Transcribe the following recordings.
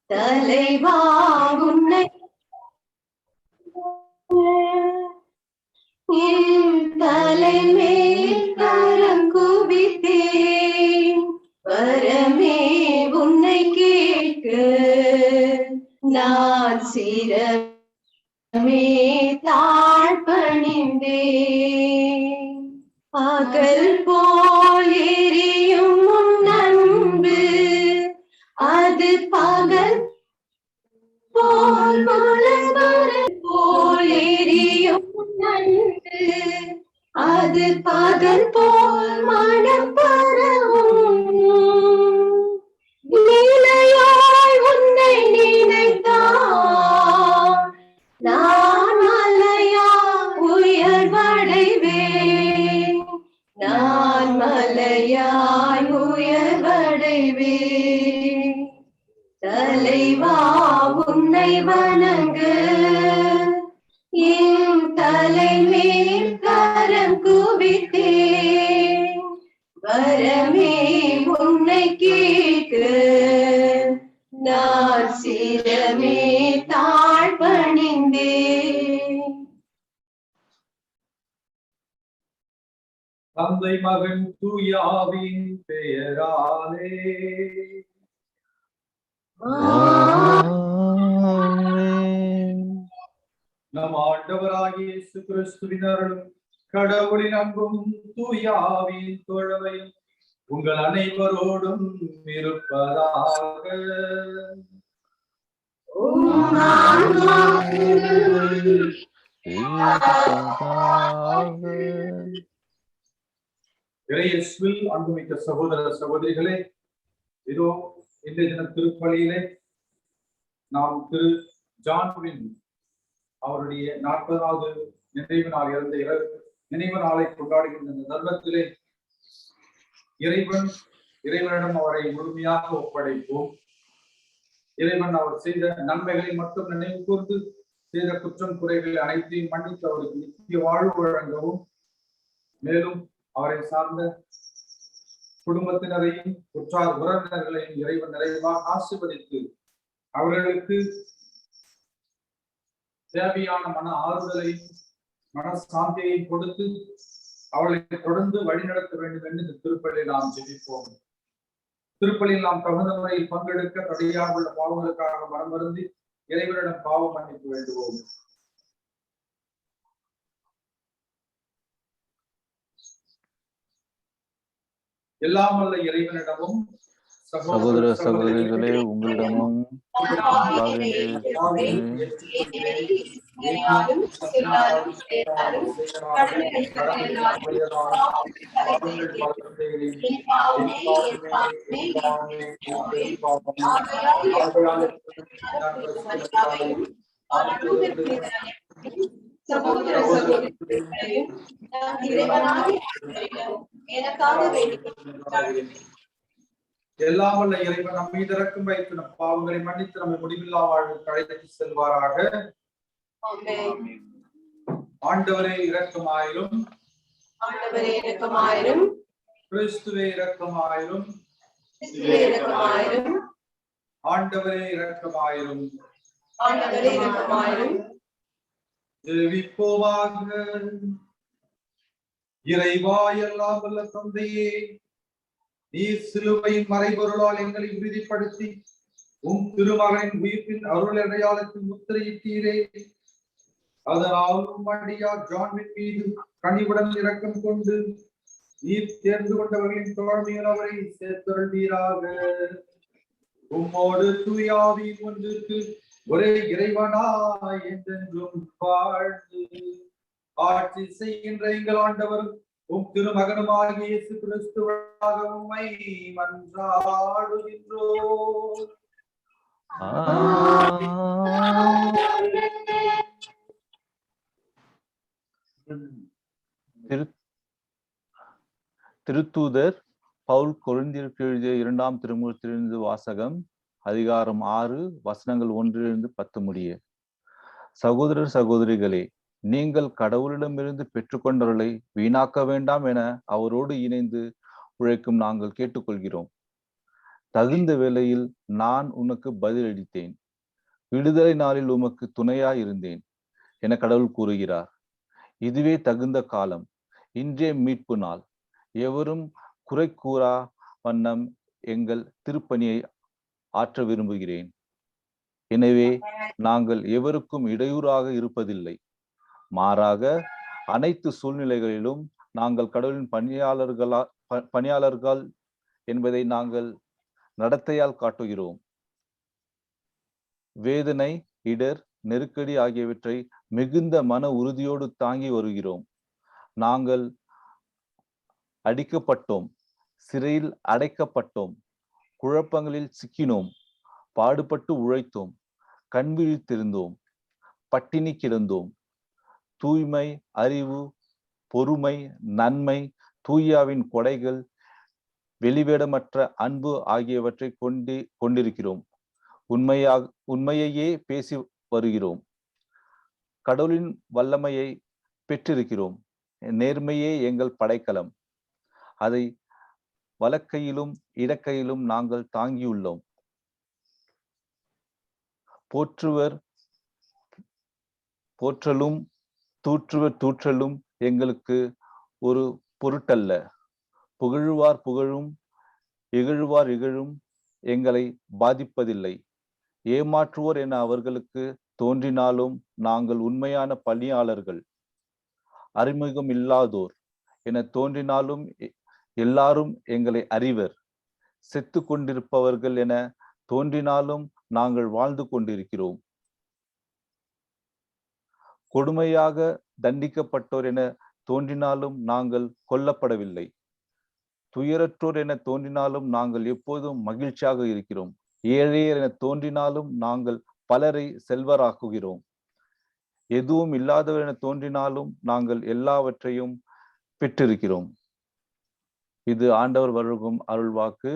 தலைவா உன்னை தலைமேல் கரம் குவித்தேன் வரமே உன்னை கேட்க நான் சிரமே தாழ்பணிந்தேன் பகல் போல் எரியும் உன் அன்பு அது பகல் போல் மலர் போல் எரியும் நன்று அது பகல் போல் மனம் பரவும் நிலையாய் உன்னை நினைத்தான் நான் மலையா உயர்வடைவேன் நான் மலையாய் உயர்வடைவேன் தலைவா உன்னை வணங்க என் தலைமேல் கரம் குவித்தேன் வரமே உன்னை கேட்க நான் சிரமே தாழ்பணிந்தேன். தந்தை மகன் தூயாவின் பெயராலே நம் ஆண்டவராகிய இயேசு கிறிஸ்துவின் அருளும் கடவுளின் அன்பும் தூயாவின் தோழமையும் உங்கள் அனைவரோடும் இருப்பதாக. இறையேசுவில் அன்புமிக்க சகோதர சகோதரிகளே, இதோ இன்றைய தின திருப்பலியிலே நாம் திரு ஜான்வின் அவருடைய 40வது நினைவு நாள் இறந்த நினைவு நாளை கொண்டாடுகின்ற இந்த தருணத்திலே இறைவனிடம் அவரை முழுமையாக ஒப்படைப்போம். இறைவன் அவர் செய்த நன்மைகளை மட்டும் நினைவு கூர்ந்து செய்த குற்றம் குறைகளை அனைத்தையும் மன்னித்து அவருக்கு நித்திய வாழ்வு வழங்கவும், மேலும் அவரை சார்ந்த குடும்பத்தினரையும் உற்றார் உறவினர்களையும் இறைவன் நிறைவாக ஆசீர்வதித்து அவர்களுக்கு தேவையான மன ஆறுதலையும் மனசாந்தியையும் கொடுத்து அவளை தொடர்ந்து வழிநடத்த வேண்டும் என்று இந்த திருப்பலியில் நாம் ஜெபிப்போம். திருப்பலியில் நாம் தகுந்த முறையில் பங்கெடுக்க தடையாக உள்ள பாவங்களுக்காக மனம் வருந்தி இறைவனிடம் பாவ மன்னிப்பு வேண்டுவோம். எல்லாம் வல்ல இறைவனிடமும் சகோதர சகோதரிகளே உங்களிடமும் எல்லாம் வல்ல இறைவன் நம் மீது இரக்கம் வைத்து நம் பாவங்களை மன்னித்து நம்மை முடிவில்லா வாழ்வுக்கு அழைத்து செல்வாராக. ஆண்டவரே இரக்கமாயிரும், ஆண்டவரே இரக்கமாயிரும், கிறிஸ்துவே இரக்கமாயிரும், இரக்கமாயிரும், ஆண்டவரே இரக்கமாயிரும், ஆண்டவரே இரக்கமாயிரும். ஜெபிப்போமாக. இறைவா எல்லாம் வல்ல தந்தையே, நீர் சிலுவையின் மறைபொருளால் எங்களை உறுதிப்படுத்தி திருமகனின் உயிர்ப்பின் அருள் அடையாளத்தில் முத்திரையிட்டீரே. அதனால் அடியார் ஜான்வின் மீது கனிவுடன் இரக்கம் கொண்டு நீர் தேர்ந்து கொண்டவர்களின் தோழமையில் அவரை சேர்த்தருள்வீராக. உம்மோடு தூயாவின் ஒன்றுக்கு ஒரே இறைவனாய் என்றென்றும் வாழ்ந்து ஆட்சி செய்கின்ற எங்கள் ஆண்டவர் திருமகனுமாகிய இயேசு கிறிஸ்துவாக உம்மை மன்றாடுகின்றோம். திருத்தூதர் பவுல் கொரிந்தியருக்கு எழுதிய 2ஆம் திருமுகத்திலிருந்து வாசகம். அதிகாரம் 6 வசனங்கள் 1-10 முடிய. சகோதரர் சகோதரிகளே, நீங்கள் கடவுளிடமிருந்து பெற்றுக்கொண்டவர்களை வீணாக்க வேண்டாம் என அவரோடு இணைந்து உழைக்கும் நாங்கள் கேட்டுக்கொள்கிறோம். தகுந்த வேளையில் நான் உனக்கு பதிலளித்தேன். விடுதலை நாளில் உமக்கு துணையாய் இருந்தேன் என கடவுள் கூறுகிறார். இதுவே தகுந்த காலம், இன்றைய மீட்பு நாள். எவரும் குறை கூறா வண்ணம் எங்கள் திருப்பணியை ஆற்ற விரும்புகிறேன். எனவே நாங்கள் எவருக்கும் இடையூறாக இருப்பதில்லை. மாறாக அனைத்து சூழ்நிலைகளிலும் நாங்கள் கடவுளின் பணியாளர்கள் என்பதை நாங்கள் நடத்தையால் காட்டுகிறோம். வேதனை, இடர், நெருக்கடி ஆகியவற்றை மிகுந்த மன உறுதியோடு தாங்கி வருகிறோம். நாங்கள் அடிக்கப்பட்டோம், சிறையில் அடைக்கப்பட்டோம், குழப்பங்களில் சிக்கினோம், பாடுபட்டு உழைத்தோம், கண்விழித்திருந்தோம், பட்டினி கிடந்தோம். தூய்மை, அறிவு, பொறுமை, நன்மை, தூயாவின் கொடைகள், வெளிவேடமற்ற அன்பு ஆகியவற்றை கொண்டிருக்கிறோம். உண்மையையே பேசி வருகிறோம். கடவுளின் வல்லமையை பெற்றிருக்கிறோம். நேர்மையே எங்கள் படைக்கலம். அதை வலக்கையிலும் இடக்கையிலும் நாங்கள் தாங்கியுள்ளோம். போற்றலும் தூற்றலும் எங்களுக்கு ஒரு பொருட்டல்ல. புகழுவார் புகழும் இகழுவார் இகழும் எங்களை பாதிப்பதில்லை. ஏமாற்றுவோர் என அவர்களுக்கு தோன்றினாலும் நாங்கள் உண்மையான பணியாளர்கள். அறிமுகம் இல்லாதோர் என தோன்றினாலும் எல்லாரும் எங்களை அறிவர். செத்து கொண்டிருப்பவர்கள் என தோன்றினாலும் நாங்கள் வாழ்ந்து கொண்டிருக்கிறோம். கொடுமையாக தண்டிக்கப்பட்டோர் என தோன்றினாலும் நாங்கள் கொல்லப்படவில்லை. துயரற்றோர் என தோன்றினாலும் நாங்கள் எப்போதும் மகிழ்ச்சியாக இருக்கிறோம். ஏழையர் என தோன்றினாலும் நாங்கள் பலரை செல்வராக்குகிறோம். எதுவும் இல்லாதவர் என தோன்றினாலும் நாங்கள் எல்லாவற்றையும் பெற்றிருக்கிறோம். இது ஆண்டவர் வழங்கும் அருள்வாக்கு.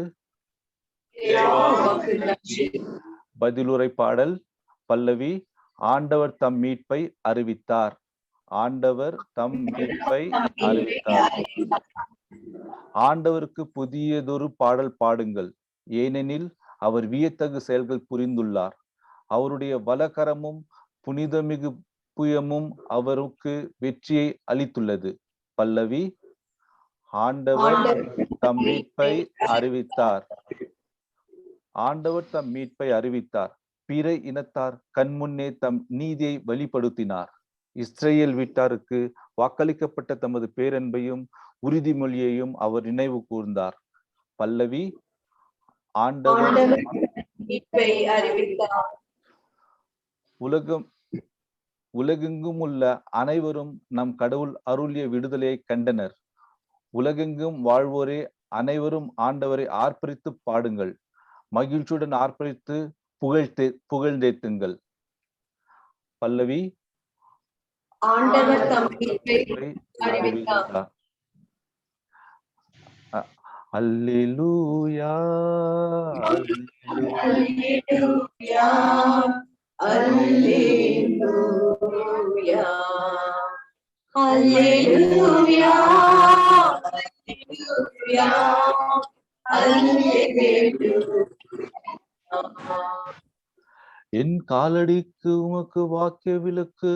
பதிலுரை பாடல். பல்லவி. ஆண்டவர் தம் மீட்பை அறிவித்தார். ஆண்டவர் தம் மீட்பை அறிவித்தார். ஆண்டவருக்கு புதியதொரு பாடல் பாடுங்கள், ஏனெனில் அவர் வியத்தகு செயல்கள் புரிந்துள்ளார். அவருடைய வலக்கரமும் புனிதமிகு புயமும் அவருக்கு வெற்றியை அளித்துள்ளது. பல்லவி. ஆண்டவர் தம் மீட்பை அறிவித்தார். ஆண்டவர் தம் மீட்பை அறிவித்தார். பிற இனத்தார் கண்முன்னே தம் நீதியை வெளிப்படுத்தினார். இஸ்ரேல் வீட்டாருக்கு வாக்களிக்கப்பட்ட தமது பேரன்பையும் உறுதிமொழியையும் அவர் நினைவு கூர்ந்தார். பல்லவி. ஆண்டவர் மீட்பை அறிவித்தார். உலகெங்கும் உள்ள அனைவரும் நம் கடவுள் அருளிய விடுதலையை கண்டனர். உலகெங்கும் வாழ்வோரே அனைவரும் ஆண்டவரை ஆர்ப்பரித்து பாடுங்கள். மகிழ்ச்சியுடன் ஆர்ப்பரித்து புகழ்ந்தேத்துங்கள். பல்லவி. ஆண்டவர் தம் மீட்பை அறிவித்தார். அல்லேலூயா அல்லேலூயா அல்லேலூயா அல்லேலூயா அல்லேலூயா. என் காலடிக்கு உமக்கு வாக்கிய விளக்கு,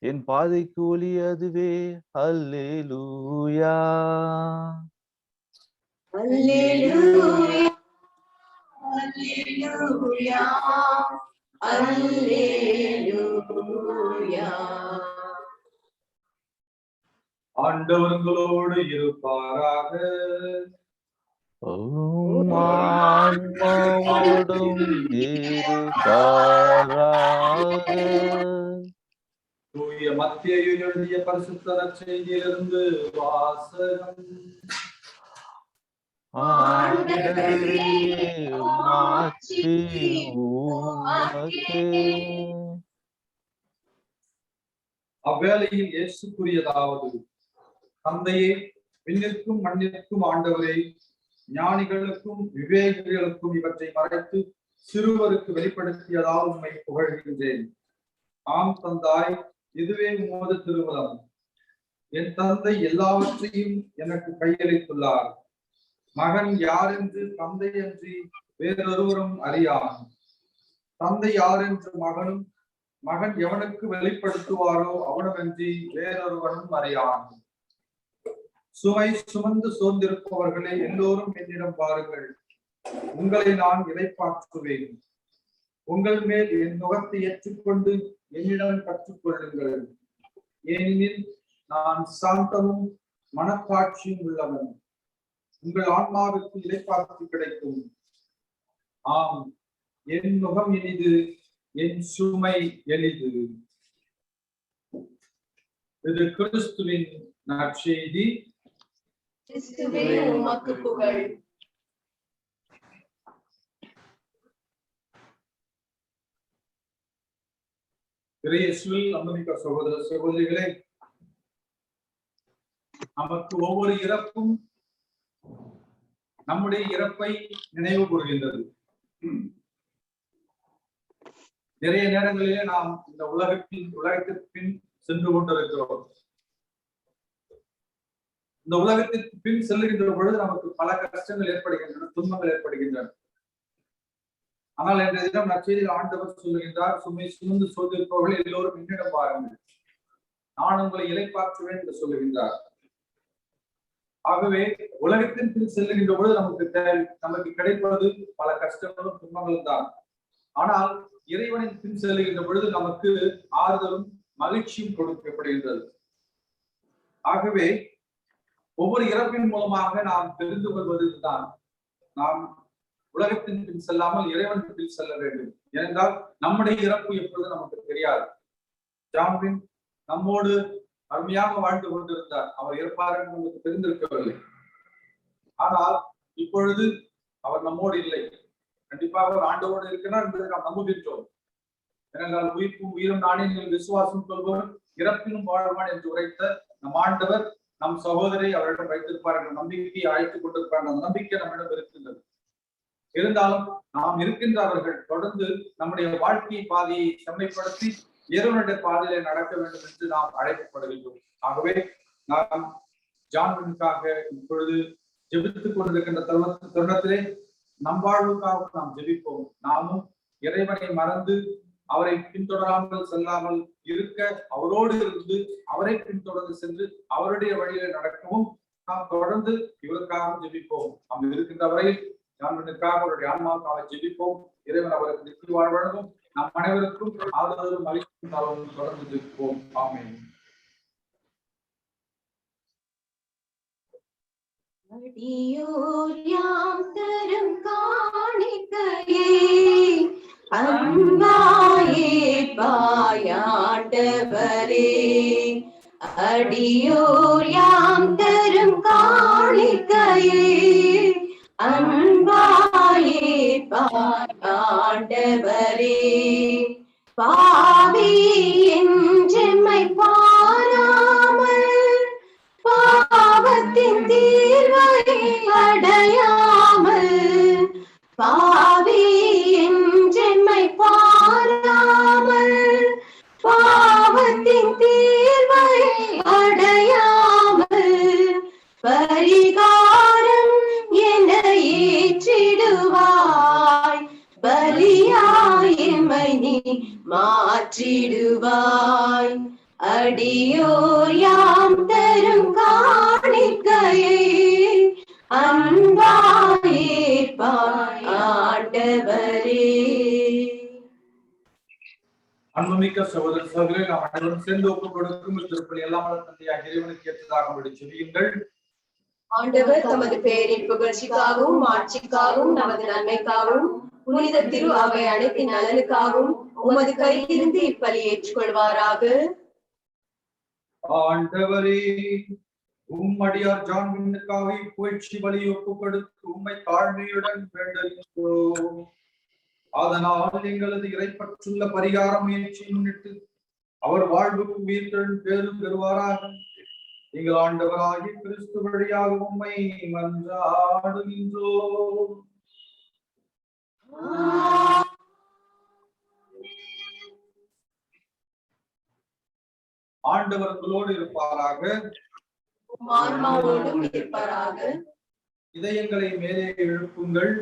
என் பாதைக்கு ஒளி அதுவே. அல்லேலூயா அல்லேலூயா அல்லேலூயா அல்லேலூயா. ஆண்டவர்களோடு இருப்பாராக. ஆன்மாவோடும் இருப்பாராக. தூய மத்தேயு எழுதிய பரிசுத்த நற்செய்தியிலிருந்து வாசகம். ஆண்டவரே மாட்சி உமக்கே. அவ்வேளையில் இயேசு கூறியதாவது: தந்தையே, விண்ணிற்கும் மண்ணிற்கும் ஆண்டவரே, ஞானிகளுக்கும் விவேகிகளுக்கும் இவற்றை மறைத்து சிறுவருக்கு வெளிப்படுத்தியதால் உம்மை புகழ்கின்றேன். ஆம் தந்தாய், இதுவே உமது திருவுளம். என் தந்தை எல்லாவற்றையும் எனக்கு கையளித்துள்ளார். மகன் யார் என்று தந்தை அன்றி வேறொருவரும் அறியான். தந்தை யார் என்று மகனும் மகன் எவனுக்கு வெளிப்படுத்துவாரோ அவனுமன்றி வேறொருவனும் அறியான். சுமை சுமந்து சோர்ந்திருப்பவர்களே எல்லோரும் என்னிடம் பாருங்கள், உங்களை நான் இளைப்பாற்றுவேன். உங்கள் மேல் என் நுகத்தை ஏற்றுக்கொண்டு என்னிடம் கற்றுக்கொள்ளுங்கள். ஏனெனில் நான் சாந்தமும் மனத்தாட்சியும் உள்ளவன். உங்கள் ஆன்மாவுக்கு இளைப்பாற்று கிடைக்கும். ஆம், என் நுகம் எளிது, என் சுமை எளிது. இது கிறிஸ்துவின் நற்செய்தி. கிறிஸ்துவே உமக்கு புகழ். இயேசுவில் அன்புமிக்க சகோதர சகோதரிகளே, நமக்கு ஒவ்வொரு இறப்பும் நம்முடைய இறப்பை நினைவு கூறுகின்றது. நிறைய நேரங்களிலே நாம் இந்த உலகத்திற்கு பின் சென்று கொண்டிருக்கிறோம். இந்த உலகத்திற்கு பின் செல்லுகின்ற பொழுது நமக்கு பல கஷ்டங்கள் ஏற்படுகின்றன, துன்பங்கள் ஏற்படுகின்றன. ஆனால் இன்றைய தினம் நற்செய்தியில் ஆண்டவர் சொல்லுகின்றார், சுமை சுமந்து சோதிப்பவர்கள் எல்லோரும் என்னிடம் பாருங்கள், நான் உங்களை இளைப்பாற்றுவேன் என்று சொல்லுகின்றார். ஆகவே உலகத்தின் பின் செல்லுகின்ற பொழுது நமக்கு கிடைப்பது பல கஷ்டங்களும் துன்பங்களும் தான். ஆனால் இறைவனின் பின் செல்லுகின்ற பொழுது நமக்கு ஆறுதலும் மகிழ்ச்சியும் கொடுக்கப்படுகின்றது. ஆகவே ஒவ்வொரு இறப்பின் மூலமாக நாம் தெரிந்து கொள்வது தான், நாம் உலகத்தின் பின் செல்லாமல் இறைவன் பின் செல்ல வேண்டும். ஏனென்றால் நம்முடைய இறப்பு எப்பொழுது நமக்கு தெரியாது. ஜான்வின் நம்மோடு அருமையாக வாழ்ந்து கொண்டிருந்தார். அவர் இறப்பார் என்று நமக்கு தெரிந்திருக்கவில்லை. ஆனால் இப்பொழுது அவர் நம்மோடு இல்லை. கண்டிப்பாக அவர் ஆண்டவோடு இருக்கிறார் என்பதை நாம் நம்புகின்றோம். ஏனென்றால் உயிர்ப்பும் உயிரும் நானே நீங்கள் விசுவாசம் கொள்வோர் இறப்பினும் வாழ்வான் என்று உரைத்த நம் ஆண்டவர் நம் சகோதரை அவரிடம் வைத்திருப்பார் என்ற நம்பிக்கையை அழைத்துக் கொண்டிருப்பார். அந்த நம்பிக்கை நம்மிடம் இருக்கின்றது. இருந்தாலும் நாம் இருக்கின்றவர்கள் தொடர்ந்து நம்முடைய வாழ்க்கை பாதையை செம்மைப்படுத்தி இறைவனுடைய பாதையிலே நடக்க வேண்டும் என்று நாம் அழைக்கப்படுகின்றோம். ஆகவே நாம் ஜான்வினுக்காக இப்பொழுது ஜெபித்துக் கொண்டிருக்கின்ற தருணத்திலே நம் வாழ்வுக்காக நாம் ஜெபிப்போம். நாமும் இறைவனை மறந்து அவரை பின்தொடராமல் செல்லாமல் இருக்க, அவரோடு இருந்து அவரை பின்தொடர்ந்து சென்று அவருடைய வழியில நடக்கவும் நாம் தொடர்ந்து இவருக்காக ஜெபிப்போம். நாம் இருக்கின்ற வரையில் ஜான்வினுக்காக அவருடைய ஆன்மாவுக்காக ஜெபிப்போம். இறைவன் அவருக்கு நித்திய வாழ்வழங்கும். நம் அனைவருக்கும் ஆதரவு மகிழ்ச்சியும் தரவும் தொடர்ந்து ஜெபிப்போம். ஆமென். அடியோர் யாம் தரும் காணிக்கையே அன்பாயே பாயாண்டவரே. அடியோர் யாம் தரும் காணிக்கையே அன்பாயே பாயாண்டவரே. பாவி என்றெம்மை பாராமல் பாவத்தின் தீர்வை அடையாமல், பாவி என்றெம்மை பாராமல் பாவத்தின் தீர்வை அடையாமல், பரிகாரம் என ஏற்றிடுவாய், பலியாய் எம்மை நீ மாற்றிடுவாய். அடியோர் யாம் தரும் காணிக்கையே அன்பாயே ஆண்டவரே. அன்புமிக்க சகோதர சகோதரி, நாம் அனைவரும் சேர்ந்து ஒப்புக் கொடுக்கும் திருப்பலி எல்லாம் தந்தையாக இறைவனுக்கு ஏற்றதாக செய்யுங்கள். ஆண்டவர் தமது பெயரின் புகழ்ச்சிக்காகவும் ஆட்சிக்காகவும் நமது நன்மைக்காகவும் புனித திரு அவை அனைத்தின் நலனுக்காகவும் உமது கையிலிருந்து இப்பலி ஏற்றுக்கொள்வாராக. ஆண்டவரே, உம்மடியார் ஜான்வினுக்காக புகழ்ச்சி பலி ஒப்புக் கொடுத்து உம்மை தாழ்மையுடன் வேண்டுகின்றோம். அதனால் எங்களது இறைப்பற்றுள்ள பரிகார முயற்சியை முன்னிட்டு அவர் வாழ்வுக்கு உயிர்த்தெழும் பேரும் பெறுவாராக. எங்கள் ஆண்டவராகிய கிறிஸ்து வழியாக உம்மை மன்றாடுகின்றோம். ஆண்டவர் உங்களோடு இருப்பாராக. ஆன்மாவோடும் இருப்பாராக. இதயங்களை மேலே எழுப்புங்கள்.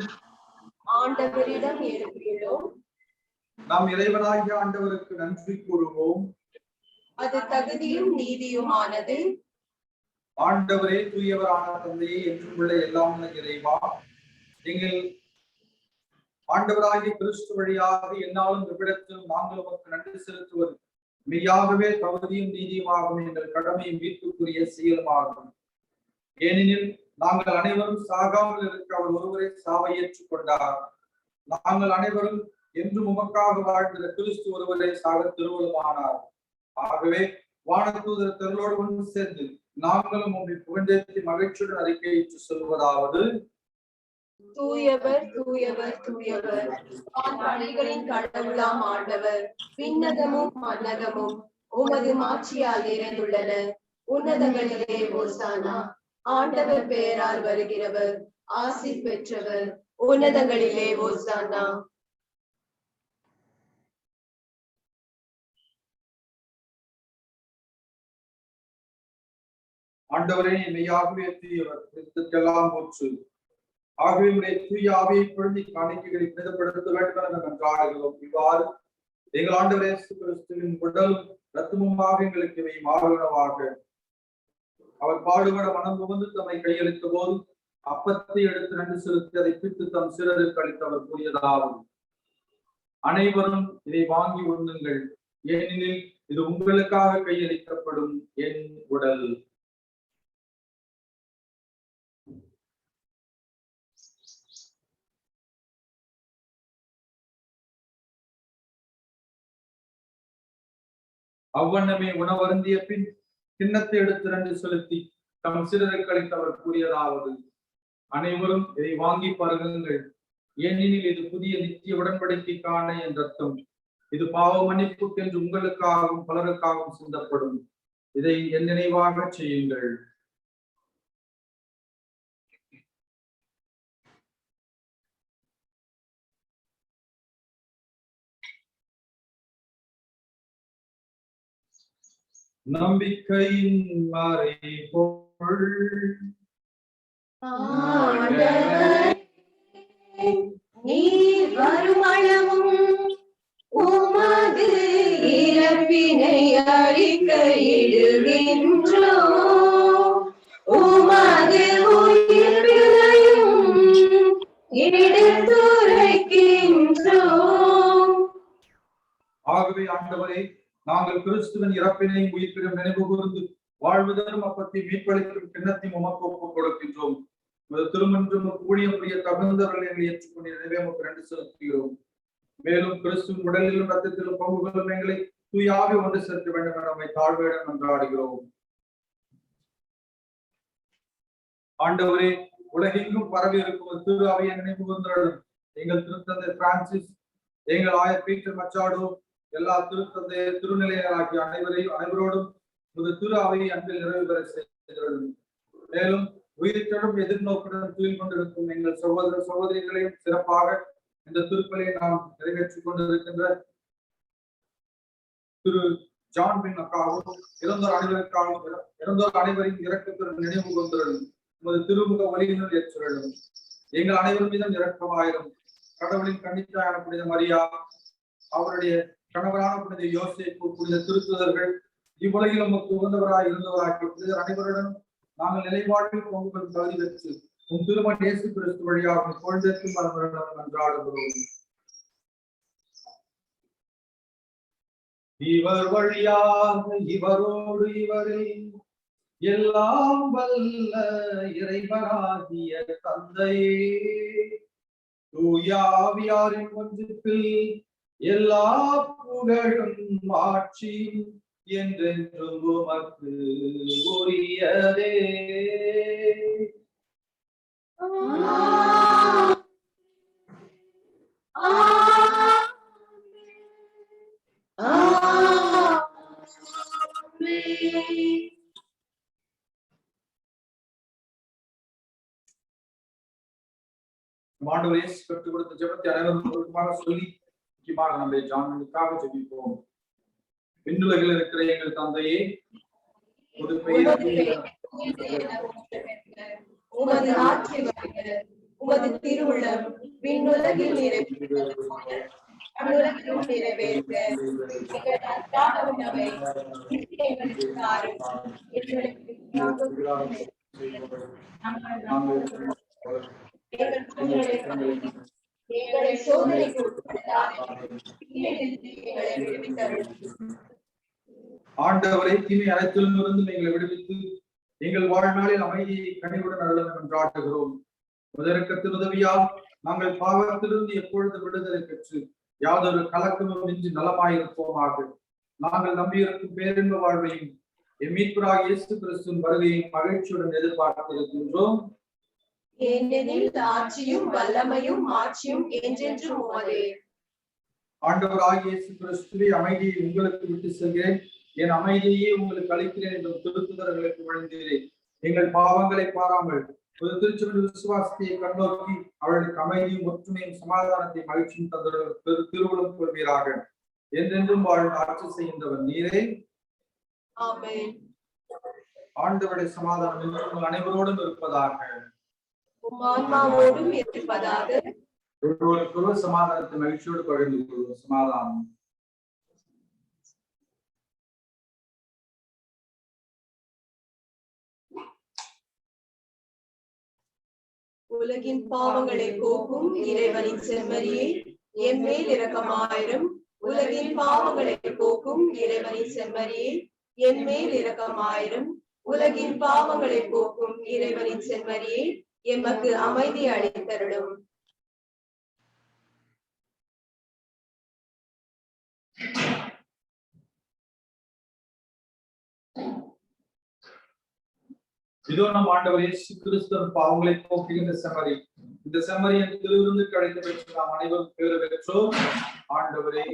ஆண்டவரிடம் எழுப்பியுள்ளோம். நாம் இறைவனாகிய ஆண்டவருக்கு நன்றி கூறுவோம். அது தகுதியும் நீதியுமானது. ஆண்டவரே, தூயவரான தந்தையே, என்றும் உள்ள எல்லாம் உள்ள இறைவா, எங்கள் ஆண்டவராகிய கிறிஸ்து வழியாக என்னாலும் எவ்விடத்திலும் நாங்கள் உமக்கு நன்றி செலுத்துவது மெய்யாகவே தகுதியும் நீதியுமாகும், எங்கள் கடமையும் மீட்புக்குரிய செயலுமாகும். ஏனெனில் நாங்கள் அனைவரும் சாகாமல் இருக்க அவர் ஒருவரை சாவை ஏற்றுக் கொண்டார். நாங்கள் அனைவரும் என்றும் உமக்காக வாழ்ந்த கிறிஸ்து ஒருவரை சாக திருவள்ளுவானார். ஆகவே வானதூதர் தங்களோடு ஒன்று சேர்ந்து நாங்களும் உம்மை புகழ்ந்தேத்தி மகிழ்ச்சியுடன் அறிக்கையிட்டு சொல்வதாவது: தூயவர் தூயவர் தூயவர், படைகளின் கடவுளாம் ஆண்டவர். விண்ணகமும் மன்னகமும் உமது மாட்சியால் நிறைந்துள்ளன. உன்னதங்களிலே ஓசானா. ஆண்டவர் பெயரால் வருகிறவர் ஆசி பெற்றவர். உன்னதங்களிலே ஓசானா. ஆண்டவரே, மெய்யாகவே தூயவர், கிறிஸ்துக்கெல்லாம் போற்று. ஆகவே உடைய தூய ஆவியை பொழுதி காணிக்கைகளை புனிதப்படுத்த வேண்டும் என நன்றாடுகிறோம். இவ்வாறு எங்கள் ஆண்டவர் இயேசு கிறிஸ்துவின் உடலும் இரத்தமுமாக எங்களுக்கு இவை மாறுவனவாக. அவர் பாடுபட மனம் புகுந்து தம்மை கையளித்த போது அப்பத்தை எடுத்து நன்றி செலுத்தி அதை பிரித்து தம் சிலருக்கு அளித்தவர் கூறியதாவது: அனைவரும் இதை வாங்கி உண்ணுங்கள், ஏனெனில் இது உங்களுக்காக கையளிக்கப்படும் என் உடல். அவ்வண்ணமே உணவருந்திய பின் கிண்ணத்தை எடுத்து நன்றி செலுத்தி தம் சிலருக்கு அளித்தவர் கூறியதாவது: அனைவரும் இதை வாங்கி பருகுங்கள், ஏனெனில் இது புதிய நித்திய உடன்படிக்கைக்கான என் ரத்தம். இது பாவ மன்னிப்புக்கென்று உங்களுக்காகவும் பலருக்காகவும் சிந்தப்படும். இதை என் நினைவாக செய்யுங்கள். நம்பிக்கையின் மறைபொருள் நீர் வருமளவும் உமது இறப்பினை அறிக்கையிடுகின்றோம். உமது உயிர்ப்பினையும் எடுத்துரைக்கின்றோம். ஆகவே ஆண்டவரே, நாங்கள் கிறிஸ்துவின் இறப்பினையும் உயிர்ப்பினையும் நினைவு கூர்ந்து வாழ்வதரும் அப்பத்தை மீட்பளிக்கும் கிண்ணத்தையும் உமக்கு ஒப்புக் கொடுக்கின்றோம். திருமன்றம் ஊழியம் புரிய தகுந்தவர்களை எங்களை ஏற்றுக்கொண்டு எனவே உமக்கு நன்றி செலுத்துகிறோம். மேலும் கிறிஸ்துவின் உடலிலும் ரத்தத்திலும் பங்குகளும் எங்களை தூயாவே ஒன்று சேர்க்க வேண்டும் என நம்மை தாழ்வையிடம் கொண்டாடுகிறோம். ஆண்டவரே, உலகெங்கும் பரவி இருக்கும் திரு அவையை நினைவு கூர்ந்தாலும் எங்கள் திருத்தந்தை பிரான்சிஸ், எங்கள் ஆயர் பீட்டர் மச்சாடோ, எல்லா திருத்தந்தை திருநிலையராகிய அனைவரோடும் திரு அவையை அன்பில் நிறைவு பெற செய்கிறது. மேலும் உயிர்த்தெழும் எதிர்நோக்குடன் துயில் கொண்டிருக்கும் எங்கள் சகோதர சகோதரிகளையும் சிறப்பாக இந்த திருப்பலியை நாம் நிறைவேற்றிக் கொண்டிருக்கின்ற திரு ஜான் பின் அக்காவும் இறந்தோர் அனைவரின் இரக்கத்துடன் நினைவு கொண்டிருக்கும் உமது திருமுக ஒளியினுள் ஏற்றுள்ளோம். எங்கள் அனைவரும் மீதும் இரக்கமாயிரும். கடவுளின் கன்னித்தாயான புனித மரியா, அவருடைய கணவரான புனித யோசேப்பு, புனித திருத்துதர்கள், இவ்வுலகில் நமக்கு உகந்தவராய் இருந்தவராகிய புனிதர் அனைவருடன் நாங்கள் நிலைப்பாட்டில் பொங்குகள் தகுதி பெற்று உன் திருமண் இயேசு கிறிஸ்து வழியாக பொழுதற்கும் மரணம் நன்றாடுகிறோம். இவர் வழியாக இவரோடு இவரில் எல்லாம் வல்ல இறைவனாகிய தந்தையே, தூயாவியாரின் ஒன்றுப்பில் எல்லா புகழும் ஆட்சியும் என்றென்றும் உமக்கு உரியதே. ஆண்டவர் இயேசு கற்றுக் கொடுத்த ஜெபத்தை அனைவரும் சொல்லி முக்கியமாக நம்முடைய ஜான்களுக்காக ஜெபிப்போம். விண்ணுலகில் இருக்கிற எங்கள் தந்தையே, உமது ஆட்சி வருக. உமது திருவுள்ளம் விண்ணுலகில் நிறைவேறுவது போல மண்ணுலகிலும் நிறைவேறுக. எங்கள் அன்றாட உணவை இன்று எங்களுக்கு தாரும். எங்களுக்கு எங்களை சோதனைக்கு உட்படுத்தாதேயும் தீமையிலிருந்து எங்களை விடுவித்தருளும். ஆண்டவரை தீமை அனைத்திலிருந்து எங்களை விடுவித்து எங்கள் வாழ்நாளில் அமைதியை கனிவுடன் அருளும் என்றாடுகிறோம். முதற்கத்தின் உதவியால் நாங்கள் பாவத்திலிருந்து எப்பொழுது விடுதலை பெற்று யாதொரு கலக்கமும் இன்றி நலமாயிருப்போமாக. நாங்கள் நம்பியிருக்கும் பேரின்ப வாழ்வையும் என் மீட்பராக இயேசு கிறிஸ்துவின் வருகையும் மகிழ்ச்சியுடன் எதிர்பார்த்திருக்கின்றோம். ஏனெனில் ஆட்சியும் வல்லமையும் ஆட்சியும் என்றென்றும் உமதே. ஆண்டவராகிய இயேசு கிறிஸ்துவே, அமைதியை உங்களுக்கு விட்டு செல்கிறேன், என் அமைதியே உங்களுக்கு அளிக்கிறேன் என்றும் திருத்துதர்களுக்கு வழங்குகிறேன். எங்கள் பாவங்களை பாராமல் ஒரு திருச்சபை விசுவாசத்தை கண்ணோக்கி அவர்களுக்கு அமைதியும் ஒற்றுமையும் சமாதானத்தை மகிழ்ச்சியும் தந்தவர்கள் திருவுளம் கொள்வீராக. என்றென்றும் வாழ்ந்து ஆட்சி செய்கின்றவர் நீரே. ஆமென். ஆண்டவருடைய சமாதானம் என்றும் உங்கள் அனைவரோடும் இருப்பதாக. உம் ஆன்மாவோடும் இருப்பதாக. ஒருவருக்கொருவர் சமாதானத்தை மகிழ்ச்சியோடு பகிர்ந்து கொள்வோம். சமாதானம். உலகின் பாவங்களை போக்கும் இறைவனின் செம்மறியே, என் மேல் இரக்கமாயிரும். உலகின் பாவங்களை போக்கும் இறைவனின் செம்மறியே, என் மேல் இரக்கமாயிரும். உலகின் பாவங்களை போக்கும் இறைவனின் செம்மறியே, எமக்கு அமைதி அளித்தருளும். இதோ நம் ஆண்டவர் இயேசு கிறிஸ்துவின் பாவங்களை போக்குகின்ற செம்மறி. இந்த செம்மறியின் திருவிருந்து கிடைத்து பெற்று நாம் அனைவரும் பேறு பெற்றோம். ஆண்டவரே,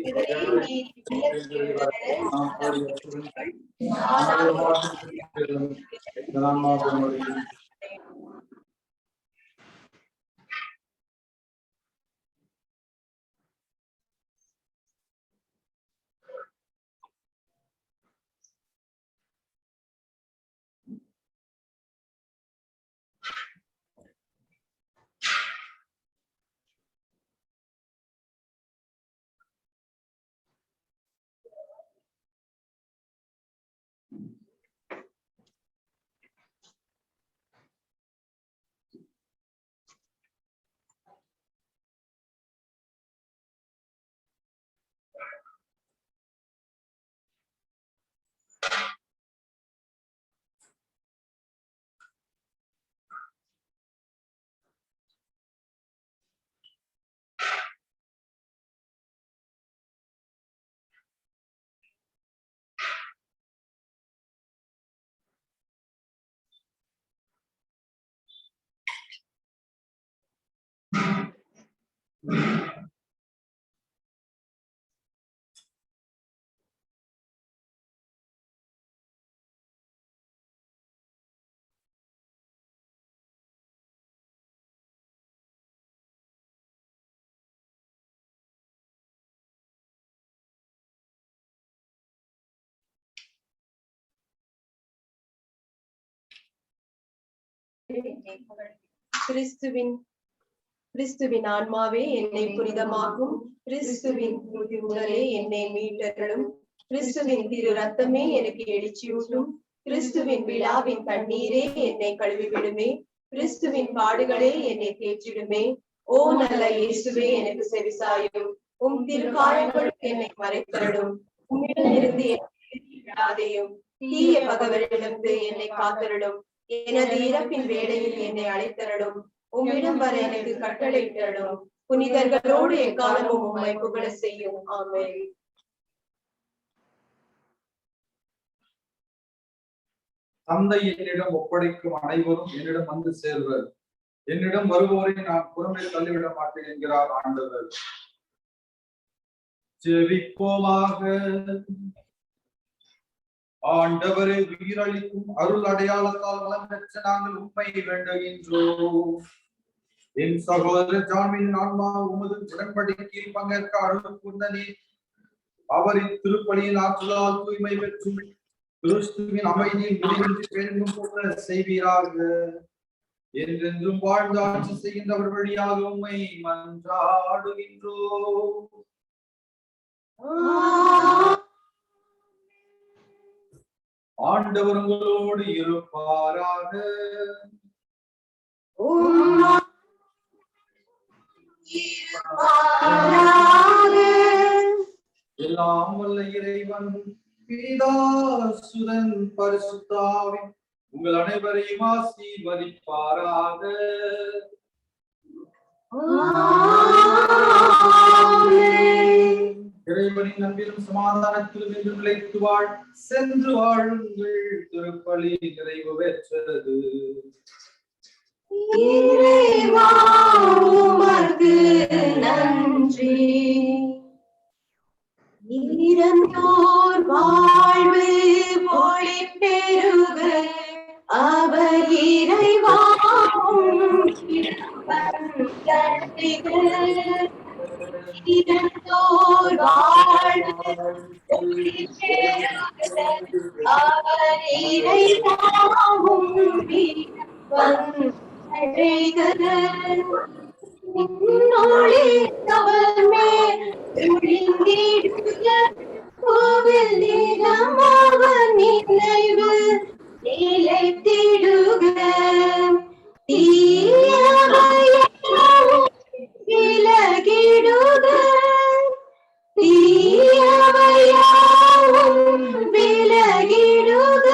கிறிஸ்துவின் ஆன்மாவே என்னை புனிதமாக்கும். கிறிஸ்துவின் உடலே என்னை மீட்டருளும். கிறிஸ்துவின் திரு ரத்தமே எனக்கு எழுச்சியூட்டும். கிறிஸ்துவின் விழாவின் தண்ணீரே என்னை கழுவிவிடுமே. கிறிஸ்துவின் பாடுகளே என்னை தேற்றிடுமே. ஓ நல்ல இயேசுவே, எனக்கு செவிசாயும். உம் திருக்காயங்களுக்கு என்னை மறைத்தருளும். உம்மிடமிருந்து என்னை விடாதேயும். தீய பகவரிடமிருந்து என்னை காத்தருளும். எனது இறப்பின் வேளையில் என்னை அழைத்தருளும். உம்மிடம் வர எனக்கு கட்டளையிட்டருளும். புனிதர்களோடு எக்காலமும் உம்மை புகழ செய்யும். ஆமென். தந்தை என்னிடம் ஒப்படைக்கும் அனைவரும் என்னிடம் வந்து சேர்வர். என்னிடம் வருவோரை நான் புறமே தள்ளிவிட மாட்டேன் என்கிறார் ஆண்டவர். ஜெபிப்போமாக. ஆண்டவரை உயிரளிக்கும் அருள் அடையாளத்தால் வளம் பெற்ற நாங்கள் உண்மை வேண்டுகின்றோம். என் சகோதரர் ஜான்வின் ஆன்மா உமது உடன்படிக்கையில் பங்கேற்க அருள் கூர்ந்தனே. அவரின் திருப்பலியின் ஆற்றலால் தூய்மை பெற்றும் கிறிஸ்துவின் அமைதியை முடிவின்றி பேணும் போல செய்வீராக. என்றென்றும் வாழ்ந்து ஆட்சி செய்கின்றவர் வழியாக உம்மை மன்றாடுகின்றோம். ஆண்டவர் உங்களோடு இருப்பாராக. எல்லாம் வல்ல இறைவன் பிதா சுதன் பரிசுத்தாவி உங்கள் அனைவரையும் ஆசீர்வதிப்பாராக. இறைவனின் அன்பிலும் சமாதானத்திலும் என்று நிலைத்து வாழ் சென்று வாழுங்கள். திருப்பலி நிறைவு பெற்றது. இறைவா உமக்கு நன்றி. இறந்தோர் வாழ்வு ஒளி பெருக அவர் இறைவாவும் இறந்தோர் வாழ்வு ஒளி பெருக அவர் இறைவாவும் நினைவு நிலைத்திடுக விலகிடுக தீயவையாவும் விலகிடுக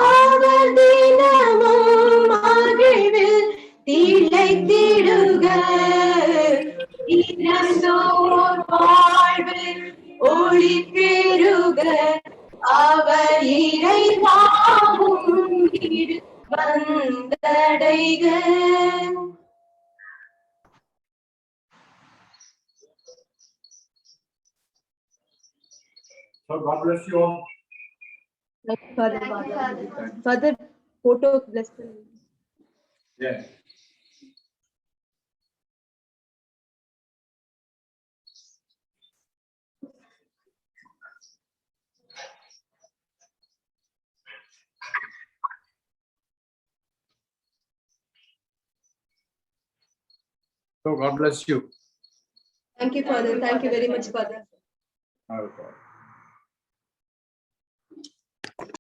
அவர் தினமும் மகிழ்வில் திளைத்திடுக. இறந்தோர் வாழ்வில் ஒளி பெருக அவர் இறைவாவும் வந்தடைக. So God bless you all. Father, photo bless them. Yes. So God bless you. Thank you, Father. Thank you very much, Father. Okay.